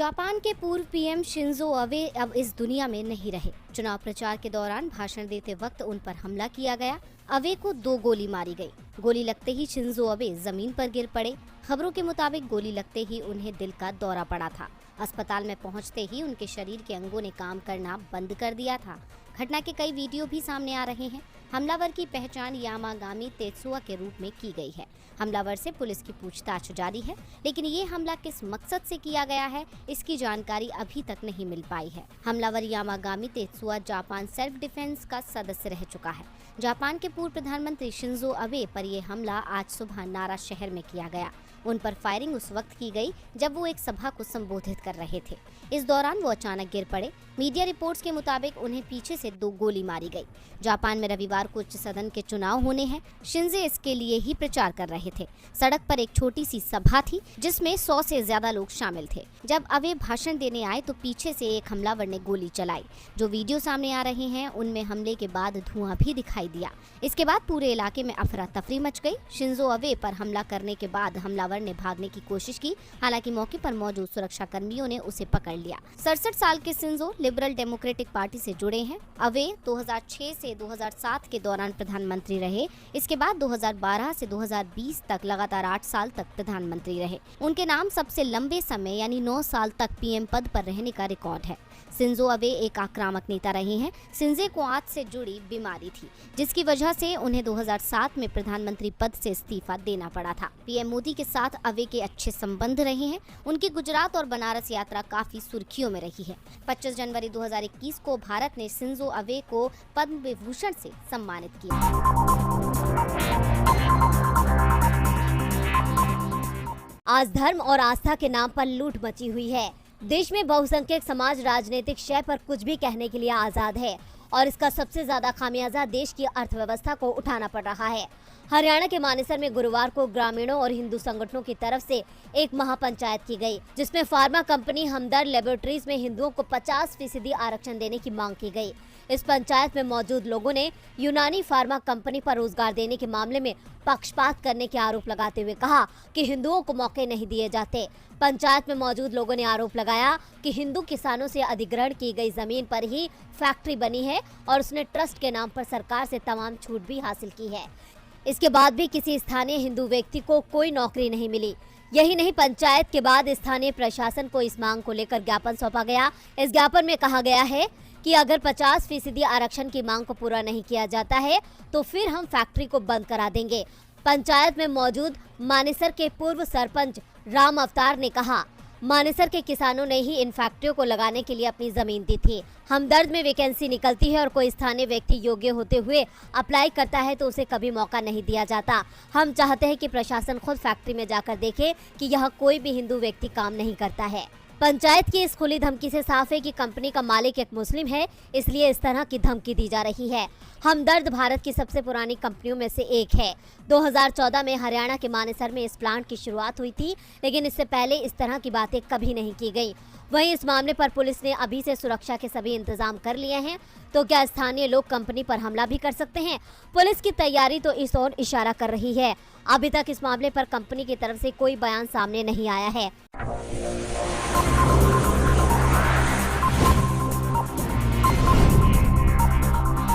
Japan के पूर्व PM Shinzo Abe अब इस दुनिया में नहीं रहे। चुनाव प्रचार के दौरान भाषण देते वक्त उन पर हमला किया गया। अबे को 2 गोली मारी गई। गोली लगते ही शिंजो अबे जमीन पर गिर पड़े। खबरों के मुताबिक गोली लगते ही उन्हें दिल का दौरा पड़ा था। अस्पताल में पहुंचते ही उनके शरीर के अंगों ने काम करना बंद कर दिया था। घटना के कई वीडियो भी सामने आ रहे हैं। हमलावर की पहचान यामागामी तेत्सुआ के रूप में की गई है। हमलावर से पुलिस की पूछताछ जारी है, लेकिन ये हमला किस मकसद से किया गया है, इसकी जानकारी अभी तक नहीं मिल पाई है। हमलावर यामागामी तेत्सुआ जापान सेल्फ डिफेंस का सदस्य रह चुका है। जापान के पूर्व प्रधानमंत्री शिंजो अबे पर यह हमला आज सुबह नारा शहर में किया गया। उन पर फायरिंग उस वक्त की गई जब वो एक सभा को संबोधित कर रहे थे। इस दौरान वो अचानक गिर पड़े। मीडिया रिपोर्ट्स के मुताबिक उन्हें पीछे से 2 गोली मारी गई। जापान में रविवार को उच्च सदन के चुनाव होने हैं। शिंजे इसके लिए ही प्रचार कर रहे थे। सड़क पर एक छोटी सी सभा थी जिसमें 100 से ज्यादा लोग शामिल थे। जब अबे भाषण देने आए तो पीछे से एक हमलावर ने गोली चलाई। जो वीडियो सामने आ रहे हैं उनमें हमले के बाद धुआं भी दिखाई दिया। इसके बाद पूरे इलाके में अफरा तफरी मच गई। शिंजो अबे पर हमला करने के बाद हमलावर ने भागने की कोशिश की, हालांकि मौके पर मौजूद सुरक्षा कर्मियों ने उसे पकड़ लिया। 67 साल के शिंजो लिबरल डेमोक्रेटिक पार्टी से जुड़े हैं। अबे 2006 से 2007 के दौरान प्रधानमंत्री रहे। इसके बाद 2012 से 2020 तक लगातार 8 साल तक प्रधानमंत्री रहे। उनके नाम सबसे लंबे समय यानी 9 साल तक पीएम पद पर रहने का रिकॉर्ड है। शिंजो अबे एक आक्रामक नेता रहे हैं। शिंजे को आंत से जुड़ी बीमारी थी, जिसकी वजह से उन्हें 2007 में प्रधानमंत्री पद से इस्तीफा देना पड़ा था। पीएम मोदी के साथ अबे के अच्छे संबंध रहे हैं। उनकी गुजरात और बनारस यात्रा काफी सुर्खियों में रही है। 25 जनवरी 2021 को भारत ने शिंजो अबे को पद्म विभूषण से सम्मानित किया। आज धर्म और आस्था के नाम पर लूट मची हुई है। देश में बहुसंख्यक समाज राजनीतिक शय पर कुछ भी कहने के लिए आजाद है और इसका सबसे ज्यादा खामियाजा देश की अर्थव्यवस्था को उठाना पड़ रहा है। हरियाणा के मानेसर में गुरुवार को ग्रामीणों और हिंदू संगठनों की तरफ से एक महापंचायत की गई, जिसमें फार्मा कंपनी हमदर्द लेबोरेटरीज में हिंदुओं को 50% आरक्षण देने की मांग की गई। इस पंचायत में मौजूद लोगों ने यूनानी फार्मा कंपनी पर रोजगार देने के मामले में पक्षपात करने के आरोप लगाते हुए कहा कि हिंदुओं को मौके नहीं दिए जाते। पंचायत में मौजूद लोगों ने आरोप लगाया कि हिंदू किसानों से अधिग्रहण की गई जमीन पर ही फैक्ट्री बनी है और उसने ट्रस्ट के नाम पर सरकार से तमाम छूट भी हासिल की है। इसके बाद भी किसी स्थानीय हिंदू व्यक्ति को कोई नौकरी नहीं मिली। यही नहीं, पंचायत के बाद स्थानीय प्रशासन को इस मांग को लेकर ज्ञापन सौंपा गया। इस ज्ञापन में कहा गया है कि अगर 50% आरक्षण की मांग को पूरा नहीं किया जाता है तो फिर हम फैक्ट्री को बंद करा देंगे। पंचायत में मौजूद मानेसर के पूर्व सरपंच राम अवतार ने कहा, मानेसर के किसानों ने ही इन फैक्ट्रियों को लगाने के लिए अपनी जमीन दी थी। हमदर्द में वैकेंसी निकलती है और कोई स्थानीय व्यक्ति योग्य होते हुए अप्लाई करता है तो उसे कभी मौका नहीं दिया जाता। हम चाहते हैं कि प्रशासन खुद फैक्ट्री में जाकर देखे कि यह कोई भी हिंदू व्यक्ति काम नहीं करता है। पंचायत की इस खुली धमकी से साफ है कि कंपनी का मालिक एक मुस्लिम है, इसलिए इस तरह की धमकी दी जा रही है। हमदर्द भारत की सबसे पुरानी कंपनियों में से एक है। 2014 में हरियाणा के मानेसर में इस प्लांट की शुरुआत हुई थी, लेकिन इससे पहले इस तरह की बातें कभी नहीं की गई। वहीं इस मामले पर पुलिस ने अभी से सुरक्षा के सभी इंतजाम कर लिए हैं। तो क्या स्थानीय लोग कंपनी पर हमला भी कर सकते हैं? पुलिस की तैयारी तो इस ओर इशारा कर रही है। अभी तक इस मामले पर कंपनी की तरफ से कोई बयान सामने नहीं आया है।